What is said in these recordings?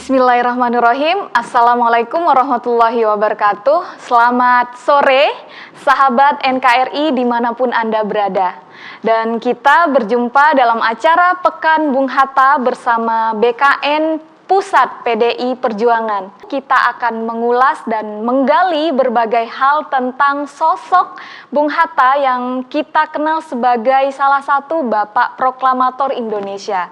Bismillahirrahmanirrahim. Assalamualaikum warahmatullahi wabarakatuh. Selamat sore, sahabat NKRI dimanapun Anda berada. Dan kita berjumpa dalam acara Pekan Bung Hatta bersama BKN Pusat PDI Perjuangan. Kita akan mengulas dan menggali berbagai hal tentang sosok Bung Hatta yang kita kenal sebagai salah satu Bapak Proklamator Indonesia.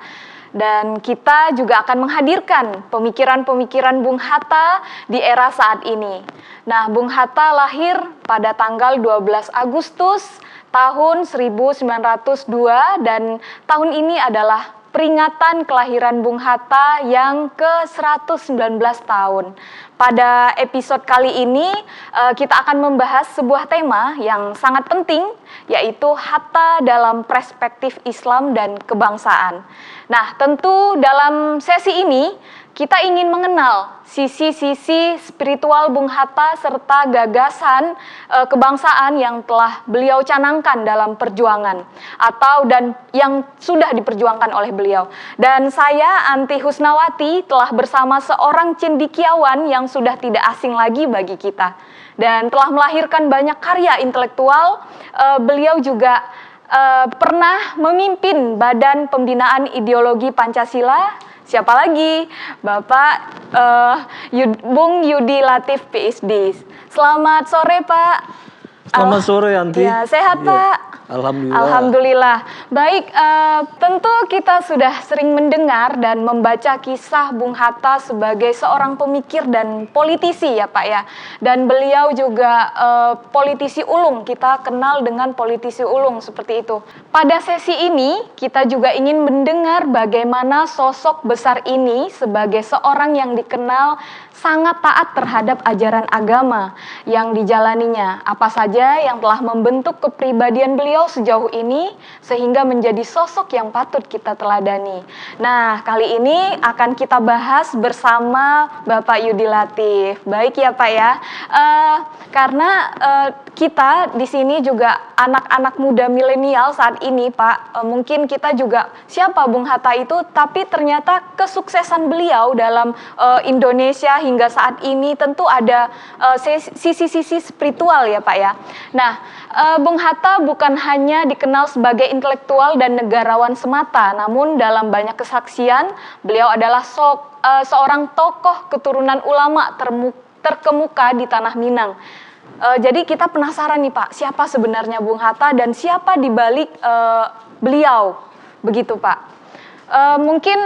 Dan kita juga akan menghadirkan pemikiran-pemikiran Bung Hatta di era saat ini. Nah, Bung Hatta lahir pada tanggal 12 Agustus tahun 1902 dan tahun ini adalah peringatan kelahiran Bung Hatta yang ke-119 tahun. Pada episode kali ini kita akan membahas sebuah tema yang sangat penting, yaitu Hatta dalam perspektif Islam dan kebangsaan. Nah, tentu dalam sesi ini kita ingin mengenal sisi-sisi spiritual Bung Hatta serta gagasan kebangsaan yang telah beliau canangkan dalam perjuangan dan yang sudah diperjuangkan oleh beliau. Dan saya Anti Husnawati telah bersama seorang cendekiawan yang sudah tidak asing lagi bagi kita dan telah melahirkan banyak karya intelektual. Beliau juga pernah memimpin Badan Pembinaan Ideologi Pancasila. Siapa lagi? Bapak Bung Yudi Latif PhD. Selamat sore, Pak. Selamat sore, Yanti. Ya, sehat, ya, Pak? Alhamdulillah. Alhamdulillah. Baik, tentu kita sudah sering mendengar dan membaca kisah Bung Hatta sebagai seorang pemikir dan politisi ya Pak ya. Dan beliau juga politisi ulung, kita kenal dengan politisi ulung seperti itu. Pada sesi ini kita juga ingin mendengar bagaimana sosok besar ini sebagai seorang yang dikenal sangat taat terhadap ajaran agama yang dijalaninya. Apa saja yang telah membentuk kepribadian beliau sejauh ini sehingga menjadi sosok yang patut kita teladani. Nah, kali ini akan kita bahas bersama Bapak Yudi Latif. Baik ya Pak ya, karena kita di sini juga anak-anak muda milenial saat ini Pak, mungkin kita juga siapa Bung Hatta itu, tapi ternyata kesuksesan beliau dalam Indonesia hingga saat ini tentu ada sisi-sisi spiritual ya Pak ya. Nah, Bung Hatta bukan hanya dikenal sebagai intelektual dan negarawan semata, namun dalam banyak kesaksian beliau adalah seorang tokoh keturunan ulama terkemuka di tanah Minang. Jadi kita penasaran nih Pak, siapa sebenarnya Bung Hatta dan siapa di balik beliau, begitu Pak. Mungkin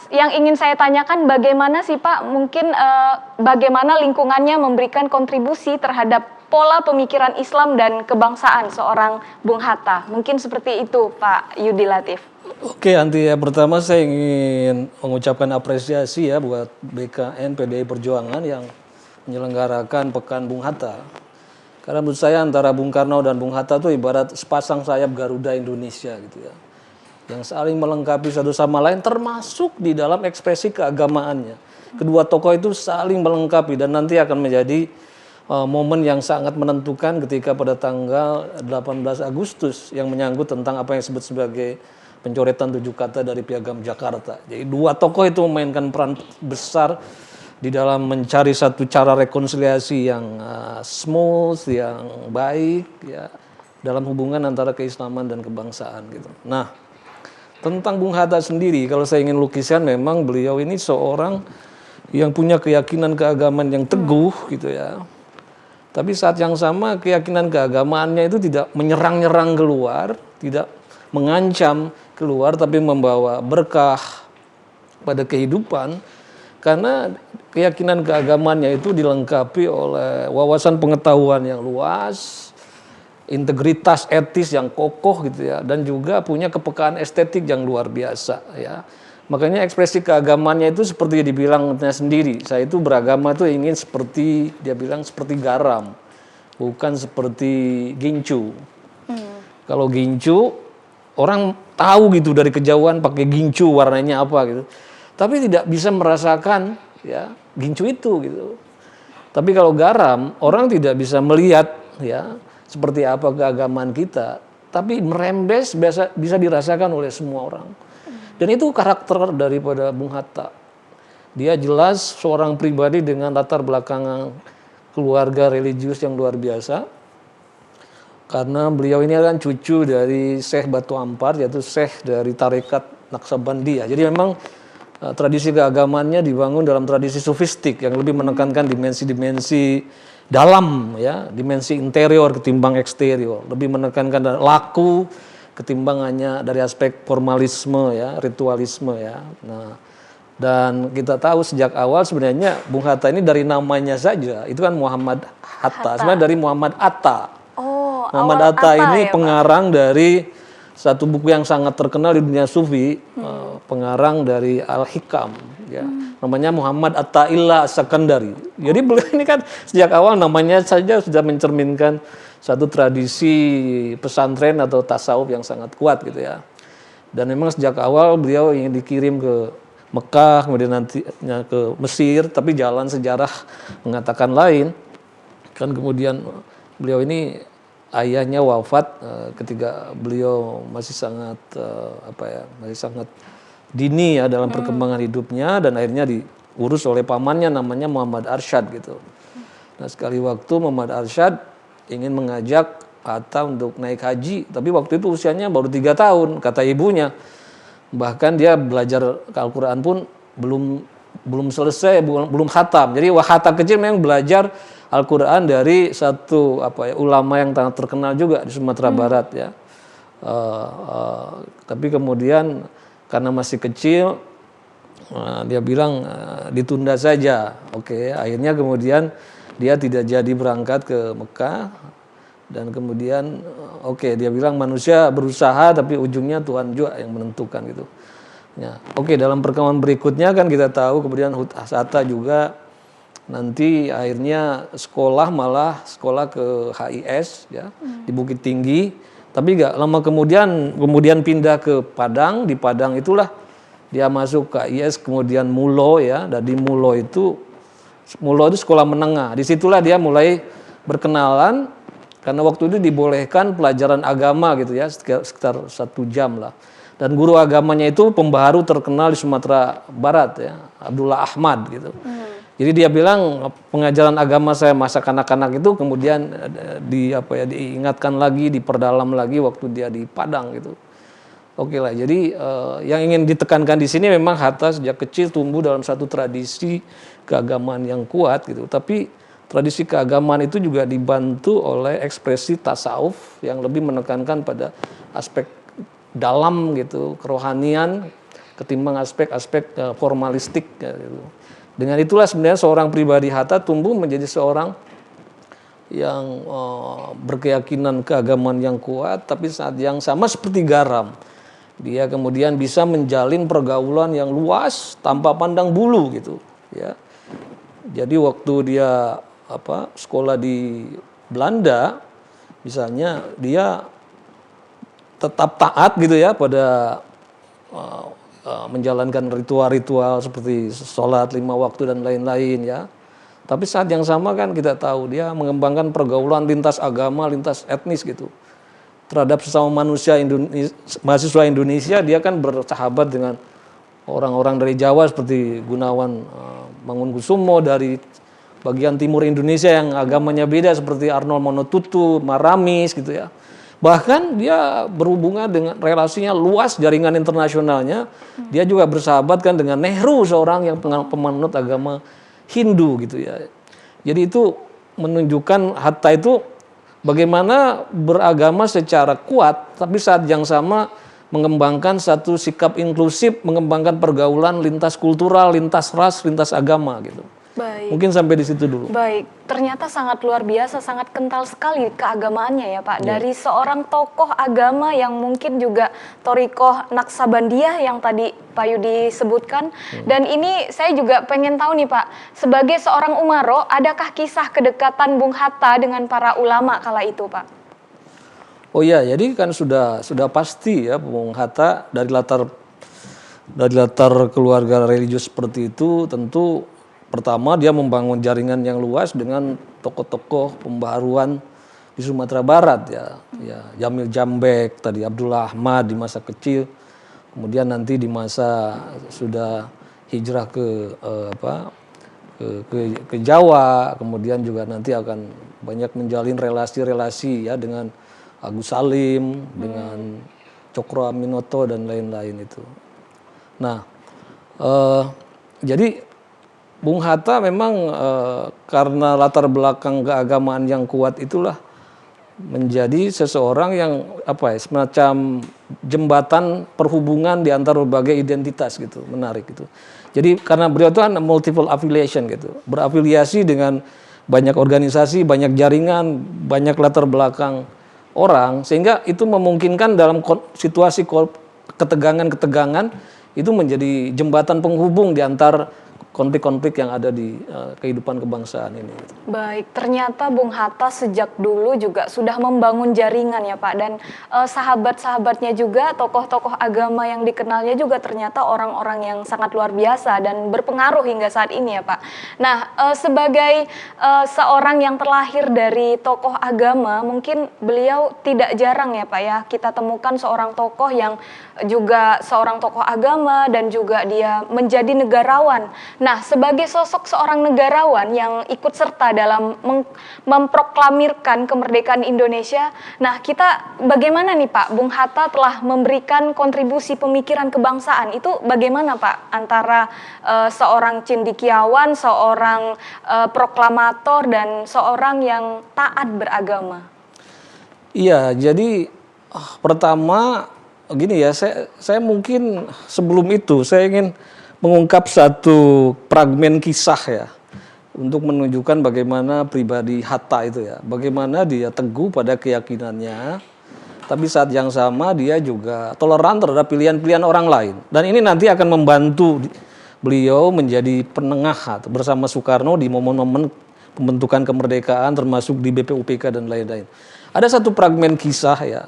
yang ingin saya tanyakan bagaimana sih Pak, mungkin bagaimana lingkungannya memberikan kontribusi terhadap pola pemikiran Islam dan kebangsaan seorang Bung Hatta. Mungkin seperti itu Pak Yudi Latif. Oke Anti, ya pertama saya ingin mengucapkan apresiasi ya buat BKN PDI Perjuangan yang menyelenggarakan Pekan Bung Hatta. Karena menurut saya antara Bung Karno dan Bung Hatta itu ibarat sepasang sayap Garuda Indonesia gitu ya. Yang saling melengkapi satu sama lain termasuk di dalam ekspresi keagamaannya. Kedua tokoh itu saling melengkapi dan nanti akan menjadi momen yang sangat menentukan ketika pada tanggal 18 Agustus yang menyangkut tentang apa yang disebut sebagai pencoretan 7 kata dari Piagam Jakarta. Jadi dua tokoh itu memainkan peran besar di dalam mencari satu cara rekonsiliasi yang smooth, yang baik ya dalam hubungan antara keislaman dan kebangsaan gitu. Nah, tentang Bung Hatta sendiri kalau saya ingin lukiskan memang beliau ini seorang yang punya keyakinan keagamaan yang teguh gitu ya. Tapi saat yang sama keyakinan keagamaannya itu tidak menyerang-nyerang keluar, tidak mengancam keluar tapi membawa berkah pada kehidupan. Karena keyakinan keagamaannya itu dilengkapi oleh wawasan pengetahuan yang luas, integritas etis yang kokoh gitu ya, dan juga punya kepekaan estetik yang luar biasa ya. Makanya ekspresi keagamaannya itu seperti dibilangnya sendiri, saya itu beragama itu ingin seperti, dia bilang seperti garam, bukan seperti gincu. Kalau gincu, orang tahu gitu dari kejauhan pakai gincu warnanya apa gitu. Tapi tidak bisa merasakan ya gincu itu gitu. Tapi kalau garam, orang tidak bisa melihat ya seperti apa keagamaan kita, tapi merembes bisa dirasakan oleh semua orang. Dan itu karakter daripada Bung Hatta. dia jelas seorang pribadi dengan latar belakang keluarga religius yang luar biasa. Karena beliau ini kan cucu dari Syekh Batu Ampar, yaitu Syekh dari Tarekat Naqsabandiyah. Jadi memang tradisi keagamannya dibangun dalam tradisi sufistik yang lebih menekankan dimensi-dimensi dalam, ya, dimensi interior ketimbang eksterior, lebih menekankan laku ketimbang hanya dari aspek formalisme, ya, ritualisme, ya. Nah, dan kita tahu sejak awal sebenarnya Bung Hatta ini dari namanya saja itu kan Muhammad Hatta. Sebenarnya dari Muhammad Atta. Oh, Muhammad Atta ini ya, pengarang dari satu buku yang sangat terkenal di dunia sufi, pengarang dari Al-Hikam, ya. Namanya Muhammad Atta-illah As-Sakandari. Jadi beliau ini kan sejak awal namanya saja sudah mencerminkan satu tradisi pesantren atau tasawuf yang sangat kuat gitu, ya. Dan memang sejak awal beliau ingin dikirim ke Mekah, kemudian nantinya ke Mesir, tapi jalan sejarah mengatakan lain. Kan kemudian beliau ini ayahnya wafat ketika beliau masih sangat masih sangat dini, ya, dalam perkembangan hidupnya, dan akhirnya diurus oleh pamannya namanya Muhammad Arsyad gitu. Nah, sekali waktu Muhammad Arsyad ingin mengajak Hatta untuk naik haji, tapi waktu itu usianya baru 3 tahun kata ibunya. Bahkan dia belajar Al-Quran pun belum selesai, belum khatam. Jadi Hatta kecil memang belajar Al-Quran dari satu ulama yang sangat terkenal juga di Sumatera Barat, ya. Tapi kemudian karena masih kecil, dia bilang ditunda saja. Oke, akhirnya kemudian dia tidak jadi berangkat ke Mekah, dan kemudian dia bilang manusia berusaha tapi ujungnya Tuhan juga yang menentukan gitu. Ya, dalam perkembangan berikutnya kan kita tahu kemudian Hatta juga nanti akhirnya sekolah ke HIS, ya, di Bukit Tinggi, tapi gak lama kemudian pindah ke Padang. Di Padang itulah dia masuk ke HIS, kemudian Mulo, ya. Dan di Mulo itu sekolah menengah. Disitulah dia mulai berkenalan, karena waktu itu dibolehkan pelajaran agama gitu, ya, sekitar 1 jam lah. Dan guru agamanya itu pembaharu terkenal di Sumatera Barat, ya, Abdullah Ahmad gitu. Jadi dia bilang pengajaran agama saya masa kanak-kanak itu kemudian diingatkan lagi, diperdalam lagi waktu dia di Padang gitu. Oke lah, jadi yang ingin ditekankan di sini memang Hatta sejak kecil tumbuh dalam satu tradisi keagamaan yang kuat gitu. Tapi tradisi keagamaan itu juga dibantu oleh ekspresi tasawuf yang lebih menekankan pada aspek dalam gitu, kerohanian ketimbang aspek-aspek formalistik, gitu. Dengan itulah sebenarnya seorang pribadi Hatta tumbuh menjadi seorang yang berkeyakinan keagamaan yang kuat, tapi saat yang sama seperti garam, dia kemudian bisa menjalin pergaulan yang luas tanpa pandang bulu gitu, ya. Jadi waktu dia sekolah di Belanda misalnya, dia tetap taat gitu, ya, pada menjalankan ritual-ritual seperti sholat 5 waktu dan lain-lain, ya. Tapi saat yang sama kan kita tahu dia mengembangkan pergaulan lintas agama, lintas etnis gitu. Terhadap sesama manusia mahasiswa Indonesia, dia kan bersahabat dengan orang-orang dari Jawa seperti Gunawan Mangunkusumo, dari bagian timur Indonesia yang agamanya beda seperti Arnold Monotutu, Maramis gitu, ya. Bahkan dia berhubungan dengan relasinya luas, jaringan internasionalnya. Dia juga bersahabat kan dengan Nehru, seorang yang pemanut agama Hindu gitu, ya. Jadi itu menunjukkan Hatta itu bagaimana beragama secara kuat, tapi saat yang sama mengembangkan satu sikap inklusif, mengembangkan pergaulan lintas kultural, lintas ras, lintas agama gitu. Baik. Mungkin sampai di situ dulu. Baik, ternyata sangat luar biasa, sangat kental sekali keagamaannya, ya Pak. Dari seorang tokoh agama yang mungkin juga Thariqah Naqsabandiyah yang tadi Pak Yudi sebutkan. Dan ini saya juga pengen tahu nih Pak, sebagai seorang umaro, adakah kisah kedekatan Bung Hatta dengan para ulama kala itu Pak? Oh iya, jadi kan sudah pasti, ya, Bung Hatta dari latar keluarga religius seperti itu, tentu pertama dia membangun jaringan yang luas dengan tokoh-tokoh pembaharuan di Sumatera Barat, ya. Jamil Jambek, tadi Abdullah Ahmad di masa kecil, kemudian nanti di masa sudah hijrah ke ke Jawa, kemudian juga nanti akan banyak menjalin relasi-relasi ya dengan Agus Salim, dengan Cokro Aminoto dan lain-lain itu. Nah, jadi Bung Hatta memang karena latar belakang keagamaan yang kuat itulah menjadi seseorang yang semacam jembatan perhubungan di antara berbagai identitas gitu, menarik gitu. Jadi karena beliau itu kan multiple affiliation gitu, berafiliasi dengan banyak organisasi, banyak jaringan, banyak latar belakang orang, sehingga itu memungkinkan dalam situasi ketegangan-ketegangan itu menjadi jembatan penghubung di antar konflik-konflik yang ada di kehidupan kebangsaan ini. Baik, ternyata Bung Hatta sejak dulu juga sudah membangun jaringan ya Pak, dan sahabat-sahabatnya juga, tokoh-tokoh agama yang dikenalnya juga ternyata orang-orang yang sangat luar biasa dan berpengaruh hingga saat ini ya Pak. Nah, sebagai seorang yang terlahir dari tokoh agama, mungkin beliau tidak jarang ya Pak ya, kita temukan seorang tokoh yang juga seorang tokoh agama dan juga dia menjadi negarawan. Nah, sebagai sosok seorang negarawan yang ikut serta dalam memproklamirkan kemerdekaan Indonesia, nah kita bagaimana nih Pak, Bung Hatta telah memberikan kontribusi pemikiran kebangsaan, itu bagaimana Pak antara seorang cendekiawan, seorang proklamator dan seorang yang taat beragama? Iya, jadi pertama gini ya, saya mungkin sebelum itu saya ingin mengungkap satu fragmen kisah ya, untuk menunjukkan bagaimana pribadi Hatta itu ya, bagaimana dia teguh pada keyakinannya, tapi saat yang sama dia juga toleran terhadap pilihan-pilihan orang lain. Dan ini nanti akan membantu beliau menjadi penengah bersama Soekarno di momen-momen pembentukan kemerdekaan, termasuk di BPUPK dan lain-lain. Ada satu fragmen kisah ya.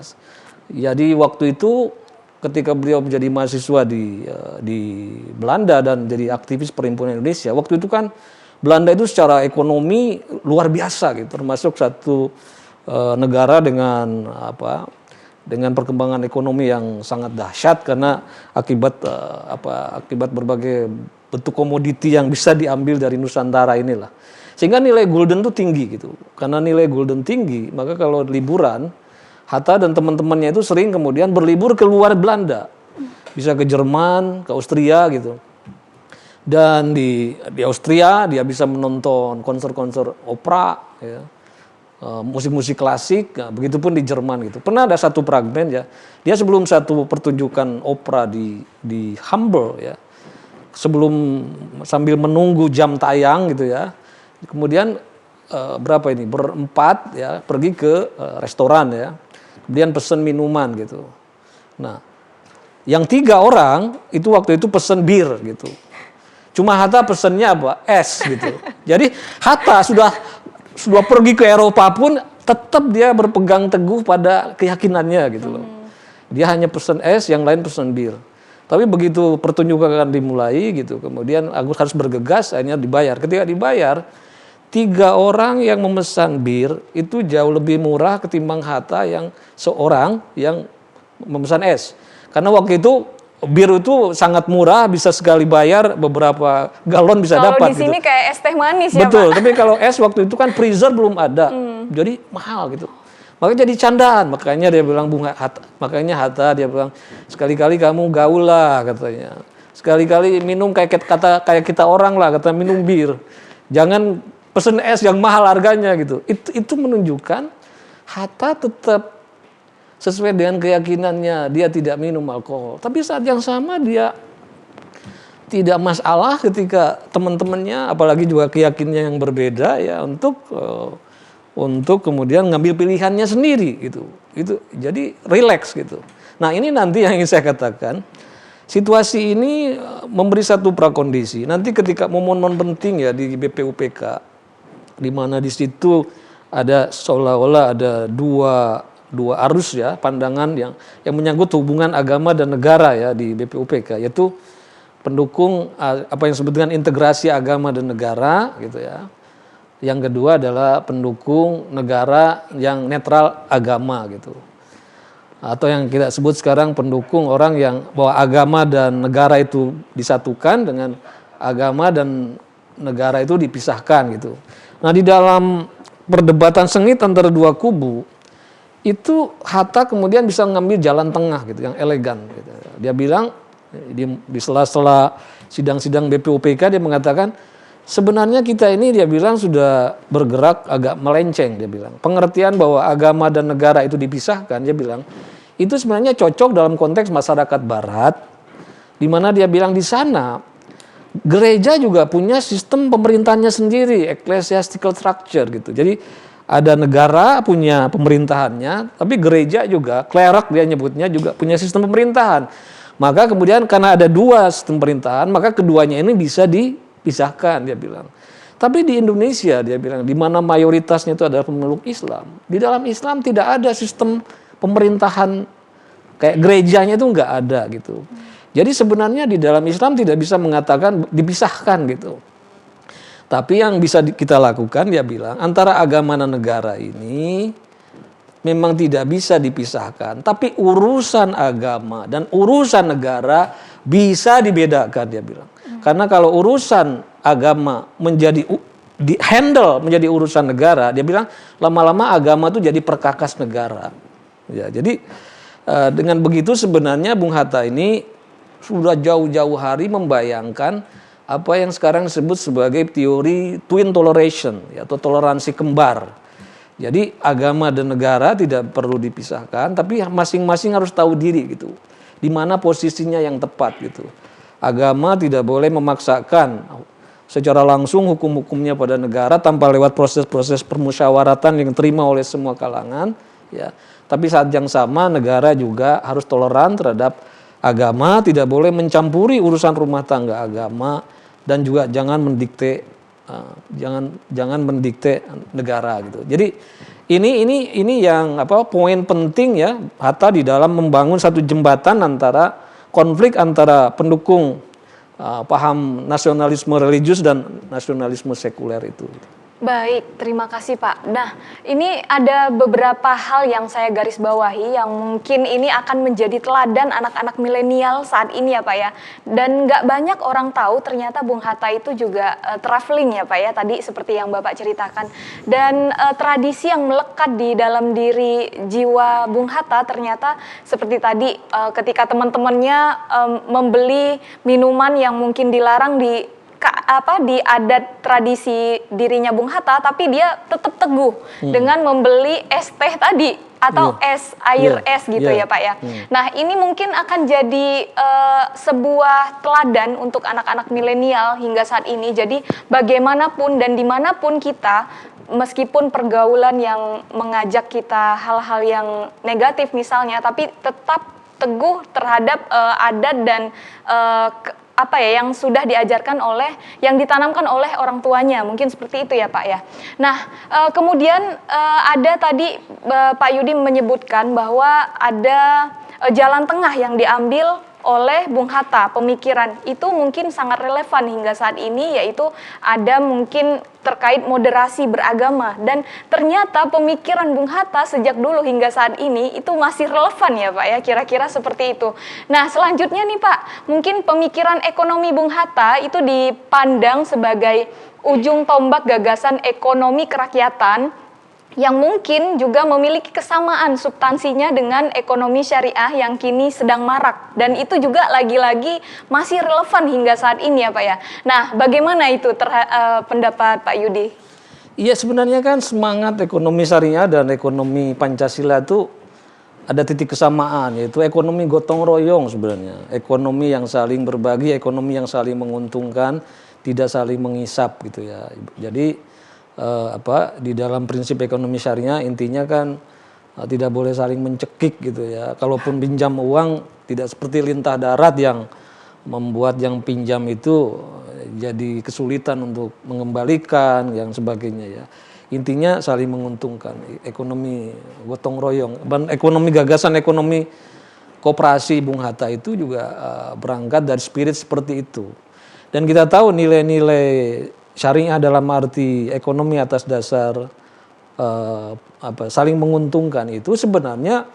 Jadi waktu itu ketika beliau menjadi mahasiswa di Belanda dan jadi aktivis Perhimpunan Indonesia, waktu itu kan Belanda itu secara ekonomi luar biasa gitu, termasuk satu negara dengan dengan perkembangan ekonomi yang sangat dahsyat karena akibat berbagai bentuk komoditi yang bisa diambil dari Nusantara inilah. Sehingga nilai gulden itu tinggi gitu. Karena nilai gulden tinggi, maka kalau liburan Hatta dan teman-temannya itu sering kemudian berlibur ke luar Belanda, bisa ke Jerman, ke Austria gitu. Dan di Austria dia bisa menonton konser-konser opera, ya, musik-musik klasik. Nah, begitupun di Jerman gitu. Pernah ada satu fragmen ya, dia sebelum satu pertunjukan opera di Hamburg ya, sambil menunggu jam tayang gitu ya, kemudian berempat ya pergi ke restoran ya. Kemudian pesen minuman gitu. Nah, yang 3 orang itu waktu itu pesen bir gitu. Cuma Hatta pesennya es gitu. Jadi Hatta sudah pergi ke Eropa pun tetap dia berpegang teguh pada keyakinannya gitu loh. Dia hanya pesen es, yang lain pesen bir. Tapi begitu pertunjukan dimulai gitu, kemudian Agus harus bergegas, akhirnya dibayar. Ketika dibayar, 3 orang yang memesan bir itu jauh lebih murah ketimbang Hatta yang seorang yang memesan es. Karena waktu itu bir itu sangat murah, bisa sekali bayar beberapa galon bisa dapat. Kalau di sini gitu. Kayak es teh manis ya Betul, Pak? tapi kalau es waktu itu kan freezer belum ada, jadi mahal gitu. Makanya jadi candaan, makanya dia bilang Hatta dia bilang sekali-kali kamu gaul lah katanya. Sekali-kali minum kayak kita orang lah, kata minum bir. Jangan pesen es yang mahal harganya gitu. Itu menunjukkan Hatta tetap sesuai dengan keyakinannya, dia tidak minum alkohol. Tapi saat yang sama dia tidak masalah ketika teman-temannya, apalagi juga keyakinannya yang berbeda ya, untuk kemudian ngambil pilihannya sendiri gitu. Itu jadi rileks gitu. Nah, ini nanti yang ingin saya katakan, situasi ini memberi satu prakondisi. Nanti ketika momen-momen penting ya di BPUPK, di mana di situ ada seolah-olah ada dua arus ya pandangan yang menyangkut hubungan agama dan negara ya di BPUPK, yaitu pendukung apa yang disebut dengan integrasi agama dan negara gitu ya. Yang kedua adalah pendukung negara yang netral agama gitu. atau yang kita sebut sekarang pendukung orang yang bahwa agama dan negara itu disatukan dengan agama dan negara itu dipisahkan gitu. Nah, di dalam perdebatan sengit antara dua kubu itu Hatta kemudian bisa mengambil jalan tengah gitu yang elegan gitu. Dia bilang di sela-sela sidang-sidang BPUPK dia mengatakan sebenarnya kita ini dia bilang sudah bergerak agak melenceng dia bilang. Pengertian bahwa agama dan negara itu dipisahkan dia bilang itu sebenarnya cocok dalam konteks masyarakat barat di mana dia bilang di sana gereja juga punya sistem pemerintahnya sendiri, ecclesiastical structure gitu. Jadi ada negara punya pemerintahannya, tapi gereja juga, klerak dia nyebutnya juga punya sistem pemerintahan. Maka kemudian karena ada dua sistem pemerintahan, maka keduanya ini bisa dipisahkan dia bilang. Tapi di Indonesia dia bilang, di mana mayoritasnya itu adalah pemeluk Islam. Di dalam Islam tidak ada sistem pemerintahan kayak gerejanya itu nggak ada gitu. Jadi sebenarnya di dalam Islam tidak bisa mengatakan dipisahkan gitu. Tapi yang bisa kita lakukan dia bilang antara agama dan negara ini memang tidak bisa dipisahkan. Tapi urusan agama dan urusan negara bisa dibedakan dia bilang. Karena kalau urusan agama handle menjadi urusan negara, dia bilang lama-lama agama itu jadi perkakas negara. Ya, jadi dengan begitu sebenarnya Bung Hatta ini sudah jauh-jauh hari membayangkan apa yang sekarang disebut sebagai teori twin toleration atau toleransi kembar. Jadi agama dan negara tidak perlu dipisahkan, tapi masing-masing harus tahu diri gitu. Di mana posisinya yang tepat gitu. Agama tidak boleh memaksakan secara langsung hukum-hukumnya pada negara tanpa lewat proses-proses permusyawaratan yang diterima oleh semua kalangan, ya. Tapi saat yang sama negara juga harus toleran terhadap agama, tidak boleh mencampuri urusan rumah tangga agama dan juga jangan mendikte negara gitu. Jadi ini yang poin penting ya Hatta di dalam membangun satu jembatan antara konflik antara pendukung paham nasionalisme religius dan nasionalisme sekuler itu. Baik, terima kasih Pak. Nah, ini ada beberapa hal yang saya garis bawahi yang mungkin ini akan menjadi teladan anak-anak milenial saat ini ya Pak ya. Dan nggak banyak orang tahu ternyata Bung Hatta itu juga traveling ya Pak ya, tadi seperti yang Bapak ceritakan. Dan tradisi yang melekat di dalam diri jiwa Bung Hatta ternyata seperti tadi ketika teman-temannya membeli minuman yang mungkin dilarang di adat tradisi dirinya Bung Hatta, tapi dia tetap teguh dengan membeli es teh tadi atau es air es gitu ya Pak ya. Nah ini mungkin akan jadi sebuah teladan untuk anak-anak milenial hingga saat ini. Jadi bagaimanapun dan dimanapun kita, meskipun pergaulan yang mengajak kita hal-hal yang negatif misalnya, tapi tetap teguh terhadap adat dan yang sudah diajarkan yang ditanamkan oleh orang tuanya, mungkin seperti itu ya Pak ya. Nah, kemudian ada tadi Pak Yudi menyebutkan bahwa ada jalan tengah yang diambil oleh Bung Hatta, pemikiran itu mungkin sangat relevan hingga saat ini, yaitu ada mungkin terkait moderasi beragama, dan ternyata pemikiran Bung Hatta sejak dulu hingga saat ini itu masih relevan ya Pak ya, kira-kira seperti itu. Nah selanjutnya nih Pak, mungkin pemikiran ekonomi Bung Hatta itu dipandang sebagai ujung tombak gagasan ekonomi kerakyatan yang mungkin juga memiliki kesamaan substansinya dengan ekonomi syariah yang kini sedang marak, dan itu juga lagi-lagi masih relevan hingga saat ini ya Pak ya. Nah bagaimana itu pendapat Pak Yudi? Iya sebenarnya kan semangat ekonomi syariah dan ekonomi Pancasila itu ada titik kesamaan, yaitu ekonomi gotong royong sebenarnya. Ekonomi yang saling berbagi, ekonomi yang saling menguntungkan, tidak saling mengisap gitu ya. Jadi di dalam prinsip ekonomi syariah intinya kan tidak boleh saling mencekik gitu ya. Kalaupun pinjam uang tidak seperti lintah darat yang membuat yang pinjam itu jadi kesulitan untuk mengembalikan yang sebagainya ya. Intinya saling menguntungkan, ekonomi gotong royong. Dan ekonomi gagasan ekonomi koperasi Bung Hatta itu juga berangkat dari spirit seperti itu. Dan kita tahu nilai-nilai syariah dalam arti ekonomi atas dasar saling menguntungkan itu sebenarnya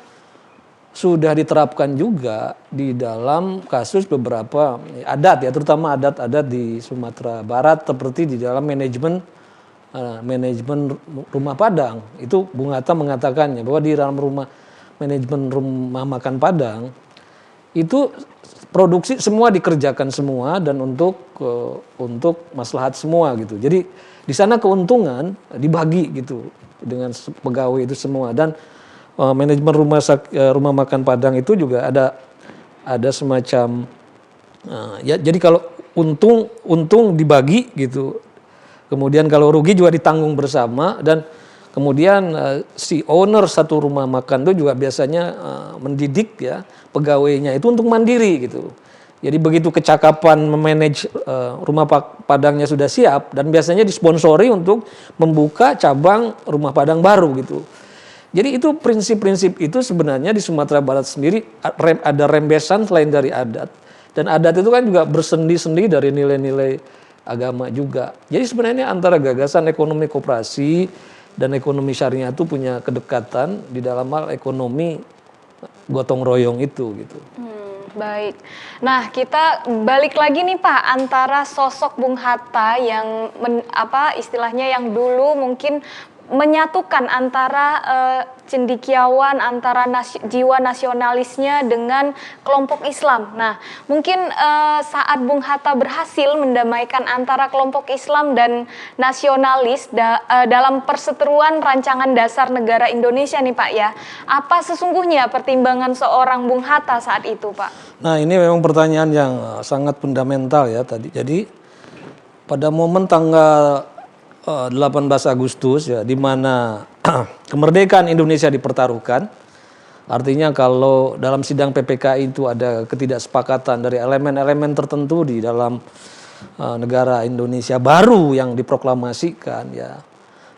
sudah diterapkan juga di dalam kasus beberapa adat ya, terutama adat-adat di Sumatera Barat seperti di dalam manajemen rumah Padang. Itu Bung Hatta mengatakannya bahwa di dalam manajemen rumah makan Padang itu produksi semua dikerjakan semua dan untuk maslahat semua gitu. Jadi di sana keuntungan dibagi gitu dengan pegawai itu semua, dan manajemen rumah makan Padang itu juga ada semacam ya, jadi kalau untung dibagi gitu. Kemudian kalau rugi juga ditanggung bersama, dan kemudian si owner satu rumah makan itu juga biasanya mendidik ya pegawainya itu untuk mandiri gitu. Jadi begitu kecakapan memanage rumah Padangnya sudah siap, dan biasanya disponsori untuk membuka cabang rumah Padang baru gitu. Jadi itu prinsip-prinsip itu sebenarnya di Sumatera Barat sendiri ada rembesan selain dari adat. Dan adat itu kan juga bersendi-sendi dari nilai-nilai agama juga. Jadi sebenarnya antara gagasan ekonomi koperasi dan ekonomi syariah itu punya kedekatan di dalam hal ekonomi gotong royong itu gitu. Baik. Nah, kita balik lagi nih Pak, antara sosok Bung Hatta yang istilahnya yang dulu mungkin menyatukan antara cendekiawan, antara jiwa nasionalisnya dengan kelompok Islam. Nah, mungkin saat Bung Hatta berhasil mendamaikan antara kelompok Islam dan nasionalis dalam perseteruan rancangan dasar negara Indonesia nih Pak ya, apa sesungguhnya pertimbangan seorang Bung Hatta saat itu Pak? Nah, ini memang pertanyaan yang sangat fundamental ya tadi. Jadi pada momen tanggal 18 Agustus ya, di mana kemerdekaan Indonesia dipertaruhkan. Artinya kalau dalam sidang PPKI itu ada ketidaksepakatan dari elemen-elemen tertentu di dalam negara Indonesia baru yang diproklamasikan ya.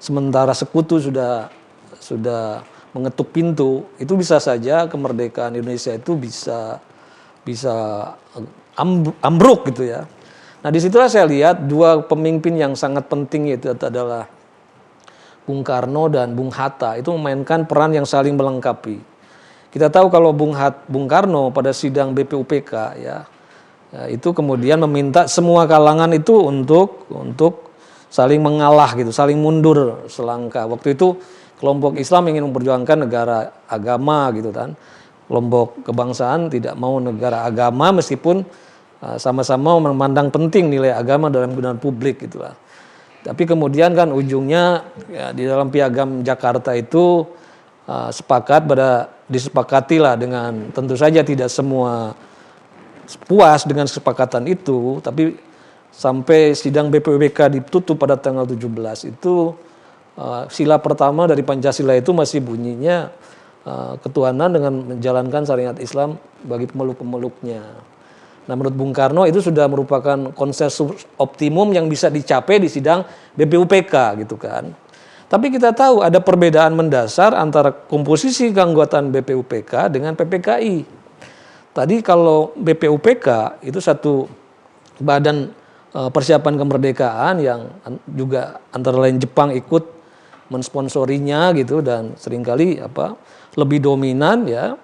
Sementara sekutu sudah mengetuk pintu, itu bisa saja kemerdekaan Indonesia itu bisa ambruk gitu ya. Nah, disitulah saya lihat dua pemimpin yang sangat penting, itu adalah Bung Karno dan Bung Hatta, itu memainkan peran yang saling melengkapi. Kita tahu kalau Bung Karno pada sidang BPUPK ya itu kemudian meminta semua kalangan itu untuk saling mengalah gitu, saling mundur selangkah. Waktu itu kelompok Islam ingin memperjuangkan negara agama gitu kan. Kelompok kebangsaan tidak mau negara agama meskipun sama-sama memandang penting nilai agama dalam kehidupan publik gitulah. Tapi kemudian kan ujungnya ya, di dalam Piagam Jakarta itu disepakatilah dengan, tentu saja tidak semua puas dengan kesepakatan itu, tapi sampai sidang BPUPK ditutup pada tanggal 17 itu sila pertama dari Pancasila itu masih bunyinya ketuhanan dengan menjalankan syariat Islam bagi pemeluk-pemeluknya. Nah, menurut Bung Karno itu sudah merupakan konsensus optimum yang bisa dicapai di sidang BPUPK gitu kan. Tapi kita tahu ada perbedaan mendasar antara komposisi keanggotaan BPUPK dengan PPKI. Tadi kalau BPUPK itu satu badan persiapan kemerdekaan yang juga antara lain Jepang ikut mensponsorinya gitu, dan seringkali lebih dominan ya.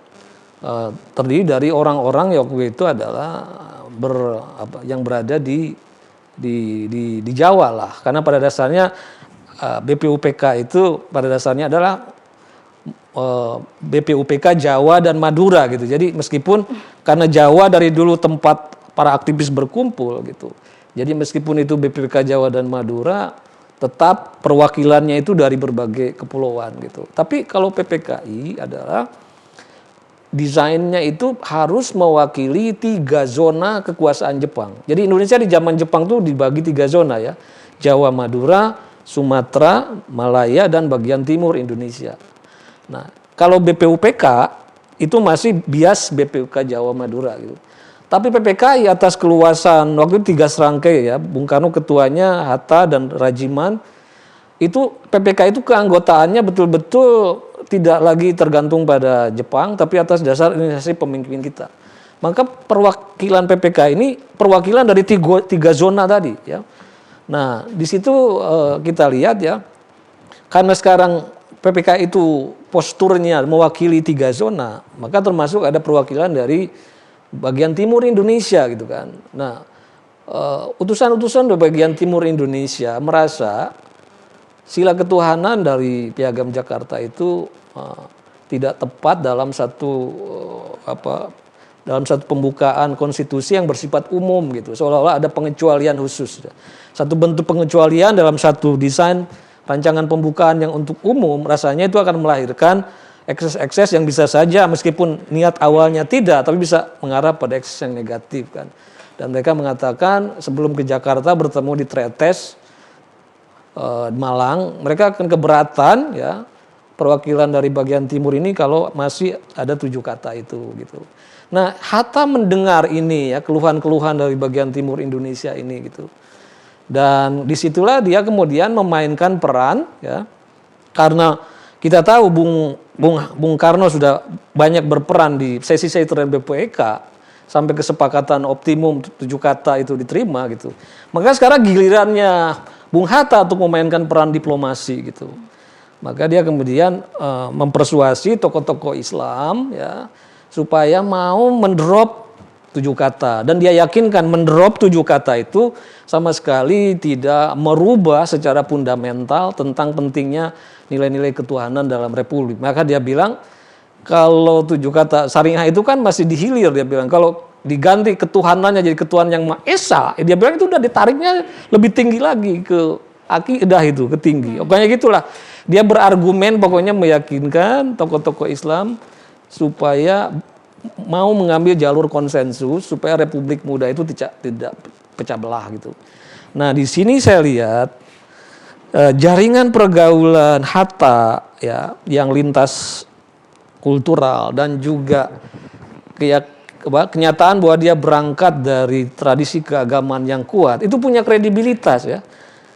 Terdiri dari orang-orang yang waktu itu adalah yang berada di Jawa lah, karena pada dasarnya BPUPK itu pada dasarnya adalah BPUPK Jawa dan Madura gitu. Jadi meskipun karena Jawa dari dulu tempat para aktivis berkumpul gitu, jadi meskipun itu BPUPK Jawa dan Madura, tetap perwakilannya itu dari berbagai kepulauan gitu. Tapi kalau PPKI adalah desainnya itu harus mewakili 3 zona kekuasaan Jepang. Jadi Indonesia di zaman Jepang tuh dibagi 3 zona ya. Jawa, Madura, Sumatera, Malaya, dan bagian timur Indonesia. Nah, kalau BPUPK itu masih bias BPUPK Jawa Madura gitu. Tapi PPKI atas keluasan waktu itu 3 serangkai ya, Bung Karno ketuanya, Hatta dan Rajiman, itu PPK itu keanggotaannya betul-betul tidak lagi tergantung pada Jepang, tapi atas dasar inisiasi pemimpin kita. Maka perwakilan PPK ini perwakilan dari 3 zona tadi ya. Nah, di situ kita lihat ya, karena sekarang PPK itu posturnya mewakili 3 zona, maka termasuk ada perwakilan dari bagian timur Indonesia gitu kan. Nah, utusan-utusan dari bagian timur Indonesia merasa sila ketuhanan dari Piagam Jakarta itu tidak tepat dalam dalam satu pembukaan konstitusi yang bersifat umum gitu, seolah-olah ada pengecualian khusus. Satu bentuk pengecualian dalam satu desain rancangan pembukaan yang untuk umum, rasanya itu akan melahirkan ekses-ekses yang bisa saja meskipun niat awalnya tidak, tapi bisa mengarah pada ekses yang negatif kan. Dan mereka mengatakan sebelum ke Jakarta bertemu di Tretes Malang, mereka akan keberatan ya perwakilan dari bagian timur ini kalau masih ada 7 kata itu gitu. Nah, Hatta mendengar ini ya keluhan-keluhan dari bagian timur Indonesia ini gitu. Dan disitulah dia kemudian memainkan peran ya, karena kita tahu Bung Karno sudah banyak berperan di sesi-sesi terakhir BPK sampai kesepakatan optimum 7 kata itu diterima gitu. Maka sekarang gilirannya Bung Hatta untuk memainkan peran diplomasi gitu. Maka dia kemudian mempersuasi tokoh-tokoh Islam ya supaya mau mendrop 7 kata, dan dia yakinkan mendrop 7 kata itu sama sekali tidak merubah secara fundamental tentang pentingnya nilai-nilai ketuhanan dalam republik. Maka dia bilang kalau 7 kata syariah itu kan masih dihilir, dia bilang kalau diganti ketuhanannya jadi ketuhanan yang Maha Esa, dia bilang itu udah ditariknya lebih tinggi lagi ke akidah itu, ke tinggi. Pokoknya gitulah. Dia berargumen pokoknya meyakinkan tokoh-tokoh Islam supaya mau mengambil jalur konsensus supaya Republik Muda itu tidak pecah belah gitu. Nah, di sini saya lihat jaringan pergaulan Hatta ya yang lintas kultural dan juga kenyataan bahwa dia berangkat dari tradisi keagamaan yang kuat itu punya kredibilitas ya.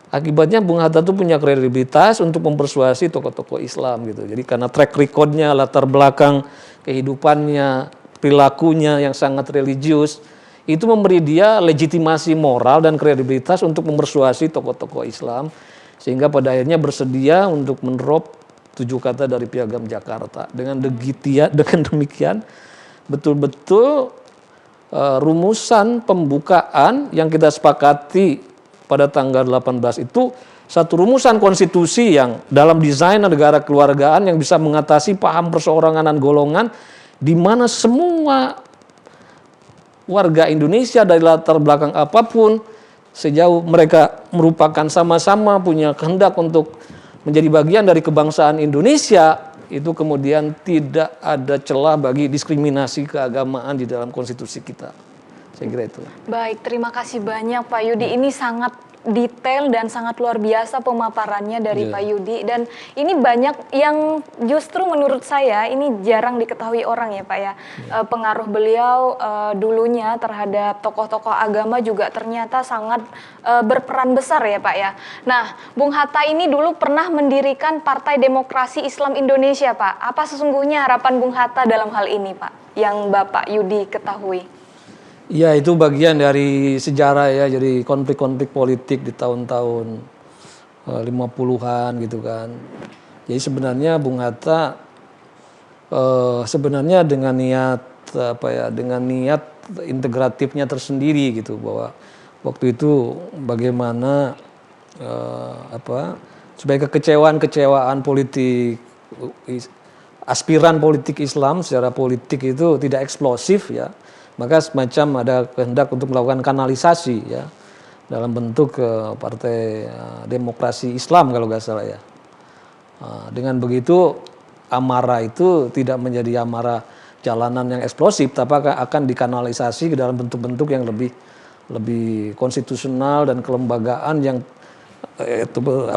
Akibatnya Bung Hatta itu punya kredibilitas untuk mempersuasi tokoh-tokoh Islam gitu. Jadi karena track recordnya, latar belakang kehidupannya, perilakunya yang sangat religius, itu memberi dia legitimasi moral dan kredibilitas untuk mempersuasi tokoh-tokoh Islam, sehingga pada akhirnya bersedia untuk mendrop 7 kata dari Piagam Jakarta. Dengan demikian betul-betul rumusan pembukaan yang kita sepakati pada tanggal 18 itu satu rumusan konstitusi yang dalam desain negara keluargaan yang bisa mengatasi paham perseorangan dan golongan, di mana semua warga Indonesia dari latar belakang apapun, sejauh mereka merupakan sama-sama punya kehendak untuk menjadi bagian dari kebangsaan Indonesia, itu kemudian tidak ada celah bagi diskriminasi keagamaan di dalam konstitusi kita. Saya kira itu. Baik, terima kasih banyak Pak Yudi. Ini sangat detail dan sangat luar biasa pemaparannya dari Pak Yudi, dan ini banyak yang justru menurut saya ini jarang diketahui orang ya Pak ya. Pengaruh beliau dulunya terhadap tokoh-tokoh agama juga ternyata sangat berperan besar ya Pak ya. Nah, Bung Hatta ini dulu pernah mendirikan Partai Demokrasi Islam Indonesia Pak. Apa sesungguhnya harapan Bung Hatta dalam hal ini Pak yang Bapak Yudi ketahui? Ya, itu bagian dari sejarah ya, jadi konflik-konflik politik di tahun-tahun 50-an gitu kan. Jadi sebenarnya Bung Hatta sebenarnya dengan niat integratifnya tersendiri gitu, bahwa waktu itu bagaimana supaya kekecewaan politik aspiran politik Islam secara politik itu tidak eksplosif ya. Maka semacam ada kehendak untuk melakukan kanalisasi ya dalam bentuk Partai Demokrasi Islam kalau nggak salah ya. Dengan begitu amarah itu tidak menjadi amarah jalanan yang eksplosif, tapi akan dikanalisasi ke dalam bentuk-bentuk yang lebih konstitusional dan kelembagaan yang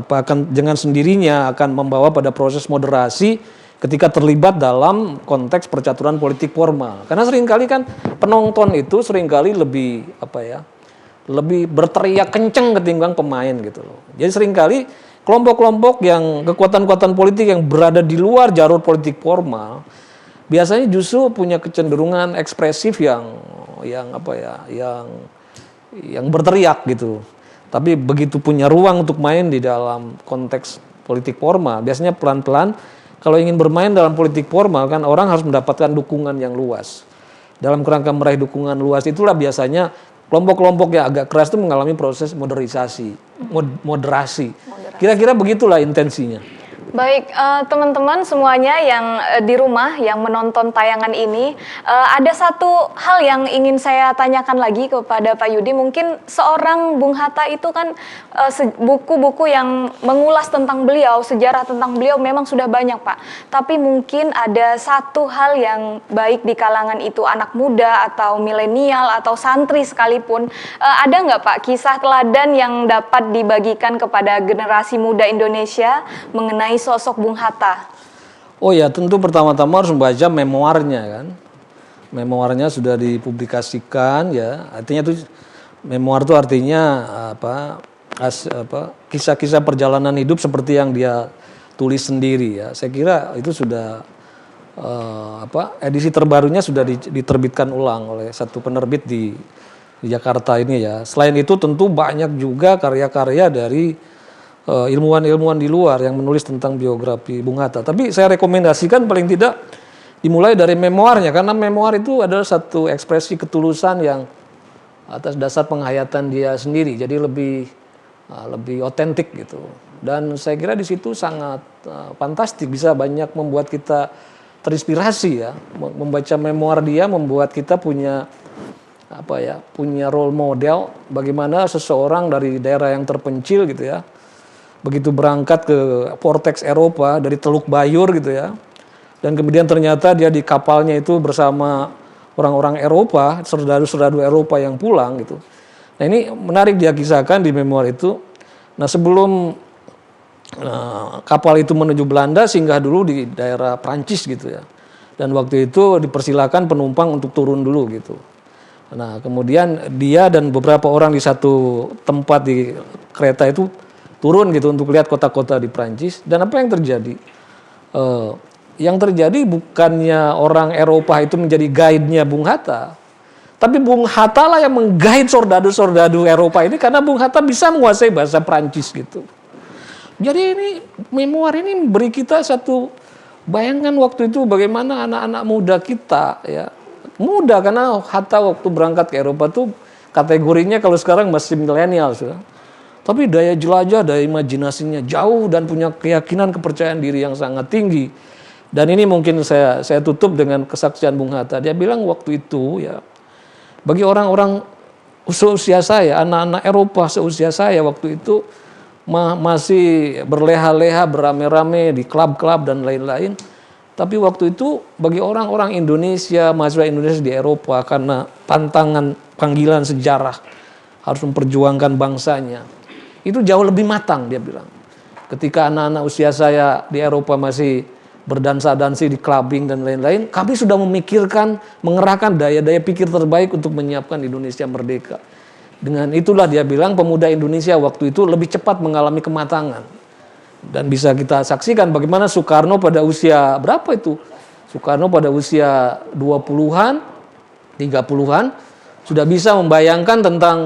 akan dengan sendirinya akan membawa pada proses moderasi ketika terlibat dalam konteks percaturan politik formal. Karena seringkali kan penonton itu seringkali lebih lebih berteriak kenceng ketimbang pemain gitu loh. Jadi seringkali kelompok-kelompok yang kekuatan-kekuatan politik yang berada di luar jalur politik formal biasanya justru punya kecenderungan ekspresif yang berteriak gitu. Tapi begitu punya ruang untuk main di dalam konteks politik formal. Biasanya pelan-pelan kalau ingin bermain dalam politik formal kan orang harus mendapatkan dukungan yang luas. Dalam kerangka meraih dukungan luas itulah biasanya kelompok-kelompok yang agak keras itu mengalami proses moderasi. Kira-kira begitulah intensinya. Baik, teman-teman semuanya yang di rumah yang menonton tayangan ini, ada satu hal yang ingin saya tanyakan lagi kepada Pak Yudi. Mungkin seorang Bung Hatta itu kan buku-buku yang mengulas tentang beliau, sejarah tentang beliau memang sudah banyak, Pak. Tapi mungkin ada satu hal yang baik di kalangan itu anak muda atau milenial atau santri sekalipun, ada nggak Pak kisah teladan yang dapat dibagikan kepada generasi muda Indonesia mengenai sosok Bung Hatta? Oh ya, tentu pertama-tama harus membaca memoarnya kan. Memoarnya sudah dipublikasikan ya. Artinya itu memoar itu artinya kisah-kisah perjalanan hidup seperti yang dia tulis sendiri ya. Saya kira itu sudah edisi terbarunya sudah diterbitkan ulang oleh satu penerbit di Jakarta ini ya. Selain itu tentu banyak juga karya-karya dari ilmuwan-ilmuwan di luar yang menulis tentang biografi Bung Hatta. Tapi saya rekomendasikan paling tidak dimulai dari memoarnya, karena memoar itu adalah satu ekspresi ketulusan yang atas dasar penghayatan dia sendiri, jadi lebih otentik gitu. Dan saya kira di situ sangat fantastik, bisa banyak membuat kita terinspirasi ya. Membaca memoar dia membuat kita punya role model bagaimana seseorang dari daerah yang terpencil gitu ya, begitu berangkat ke vortex Eropa dari Teluk Bayur gitu ya, dan kemudian ternyata dia di kapalnya itu bersama orang-orang Eropa, serdadu-serdadu Eropa yang pulang gitu. Nah ini menarik dia kisahkan di memoir itu. Nah sebelum kapal itu menuju Belanda, singgah dulu di daerah Prancis gitu ya, dan waktu itu dipersilakan penumpang untuk turun dulu gitu. Nah kemudian dia dan beberapa orang di satu tempat di kereta itu turun gitu untuk lihat kota-kota di Prancis. Dan apa yang terjadi? Yang terjadi bukannya orang Eropa itu menjadi guide-nya Bung Hatta, tapi Bung Hatta lah yang meng-guide sordadu-sordadu Eropa ini, karena Bung Hatta bisa menguasai bahasa Prancis gitu. Jadi ini memoir ini memberi kita satu bayangan waktu itu bagaimana anak-anak muda kita ya, muda karena Hatta waktu berangkat ke Eropa tuh kategorinya kalau sekarang masih milenial sudah. Tapi daya jelajah, daya imajinasinya jauh dan punya keyakinan kepercayaan diri yang sangat tinggi. Dan ini mungkin saya tutup dengan kesaksian Bung Hatta. Dia bilang waktu itu ya, bagi orang-orang seusia saya, anak-anak Eropa seusia saya waktu itu masih berleha-leha, beramai-ramai di klub-klub dan lain-lain. Tapi waktu itu bagi orang-orang Indonesia, mahasiswa Indonesia di Eropa, karena tantangan panggilan sejarah harus memperjuangkan bangsanya, itu jauh lebih matang dia bilang. Ketika anak-anak usia saya di Eropa masih berdansa-dansi di clubbing dan lain-lain, kami sudah memikirkan, mengerahkan daya-daya pikir terbaik untuk menyiapkan Indonesia merdeka. Dengan itulah dia bilang pemuda Indonesia waktu itu lebih cepat mengalami kematangan. Dan bisa kita saksikan bagaimana Soekarno pada usia berapa itu? Soekarno pada usia 20-an, 30-an sudah bisa membayangkan tentang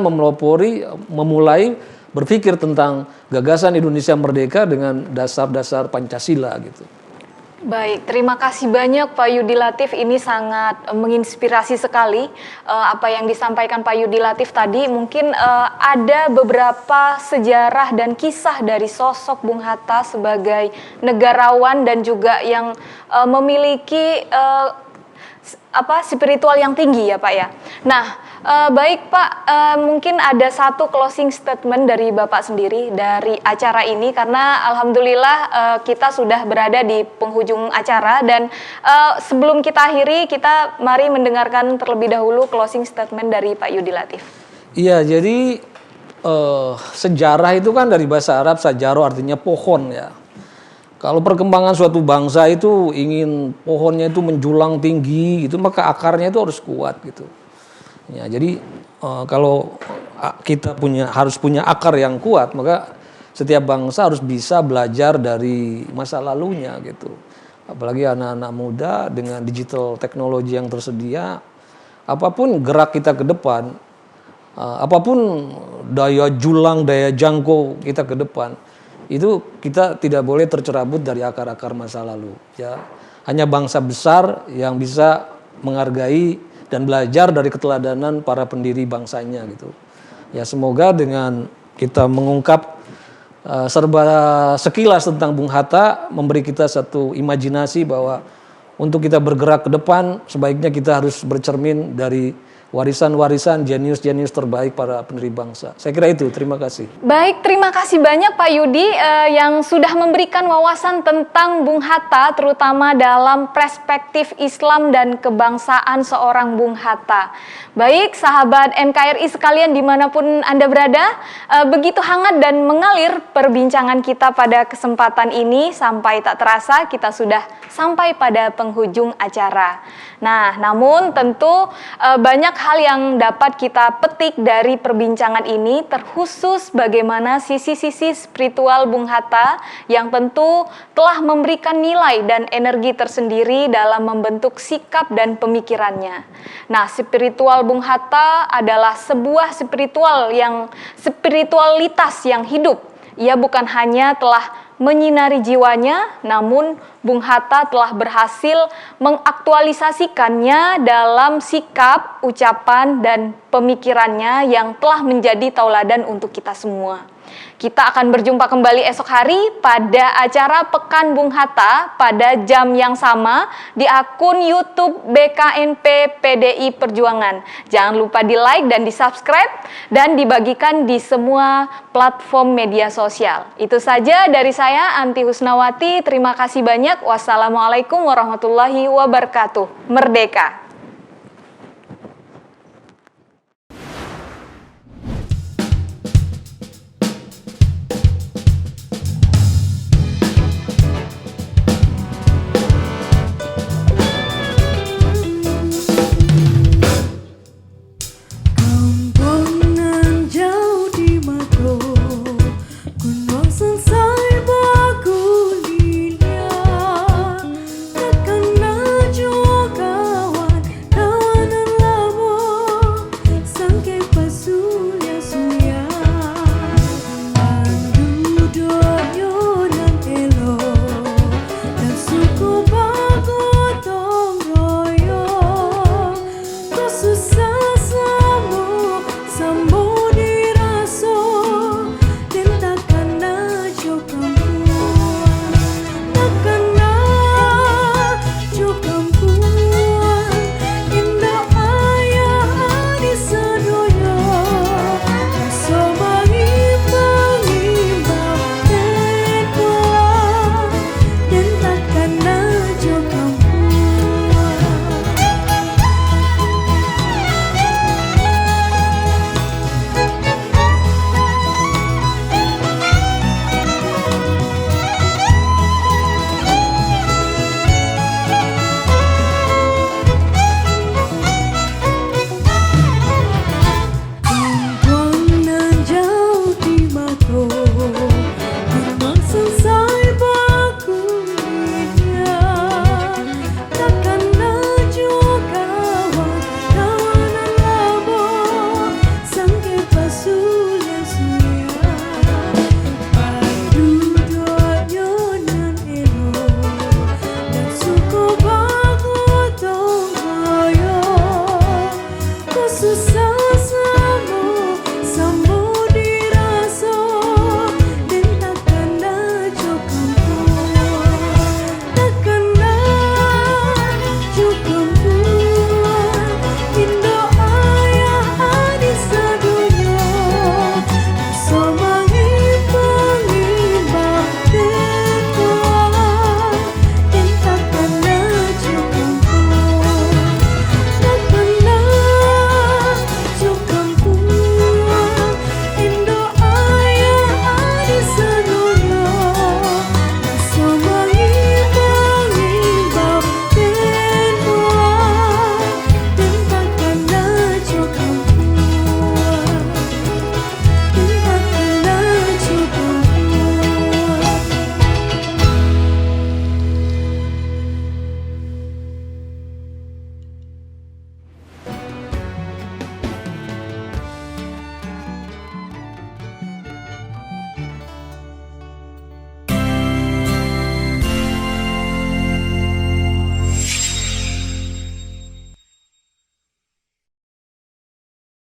memelopori, memulai berpikir tentang gagasan Indonesia merdeka dengan dasar-dasar Pancasila gitu. Baik, terima kasih banyak Pak Yudi Latif. Ini sangat menginspirasi sekali apa yang disampaikan Pak Yudi Latif tadi. Mungkin ada beberapa sejarah dan kisah dari sosok Bung Hatta sebagai negarawan dan juga yang memiliki spiritual yang tinggi ya Pak ya. Nah, baik Pak, mungkin ada satu closing statement dari Bapak sendiri dari acara ini, karena alhamdulillah kita sudah berada di penghujung acara, dan sebelum kita akhiri, kita mari mendengarkan terlebih dahulu closing statement dari Pak Yudi Latif. Iya, jadi sejarah itu kan dari bahasa Arab sajaro, artinya pohon ya. Kalau perkembangan suatu bangsa itu ingin pohonnya itu menjulang tinggi gitu, maka akarnya itu harus kuat gitu. Ya, jadi kalau kita harus punya akar yang kuat, maka setiap bangsa harus bisa belajar dari masa lalunya gitu. Apalagi anak-anak muda dengan digital teknologi yang tersedia, apapun gerak kita ke depan, apapun daya julang, daya jangkau kita ke depan, itu kita tidak boleh tercerabut dari akar-akar masa lalu. Ya, hanya bangsa besar yang bisa menghargai dan belajar dari keteladanan para pendiri bangsanya gitu. Ya, semoga dengan kita mengungkap serba sekilas tentang Bung Hatta memberi kita satu imajinasi bahwa untuk kita bergerak ke depan sebaiknya kita harus bercermin dari warisan-warisan jenius-jenius terbaik para pendiri bangsa. Saya kira itu, terima kasih. Baik, terima kasih banyak Pak Yudi yang sudah memberikan wawasan tentang Bung Hatta, terutama dalam perspektif Islam dan kebangsaan seorang Bung Hatta. Baik, sahabat NKRI sekalian dimanapun Anda berada, begitu hangat dan mengalir perbincangan kita pada kesempatan ini, sampai tak terasa kita sudah sampai pada penghujung acara. Nah, namun tentu banyak hal yang dapat kita petik dari perbincangan ini, terkhusus bagaimana sisi-sisi spiritual Bung Hatta yang tentu telah memberikan nilai dan energi tersendiri dalam membentuk sikap dan pemikirannya. Nah, spiritual Bung Hatta adalah sebuah spiritualitas yang hidup. Ia bukan hanya telah menyinari jiwanya, namun Bung Hatta telah berhasil mengaktualisasikannya dalam sikap, ucapan, dan pemikirannya yang telah menjadi tauladan untuk kita semua. Kita akan berjumpa kembali esok hari pada acara Pekan Bung Hatta pada jam yang sama di akun YouTube BKNP PDI Perjuangan. Jangan lupa di-like dan di-subscribe dan dibagikan di semua platform media sosial. Itu saja dari saya, Anti Husnawati. Terima kasih banyak. Wassalamualaikum warahmatullahi wabarakatuh. Merdeka!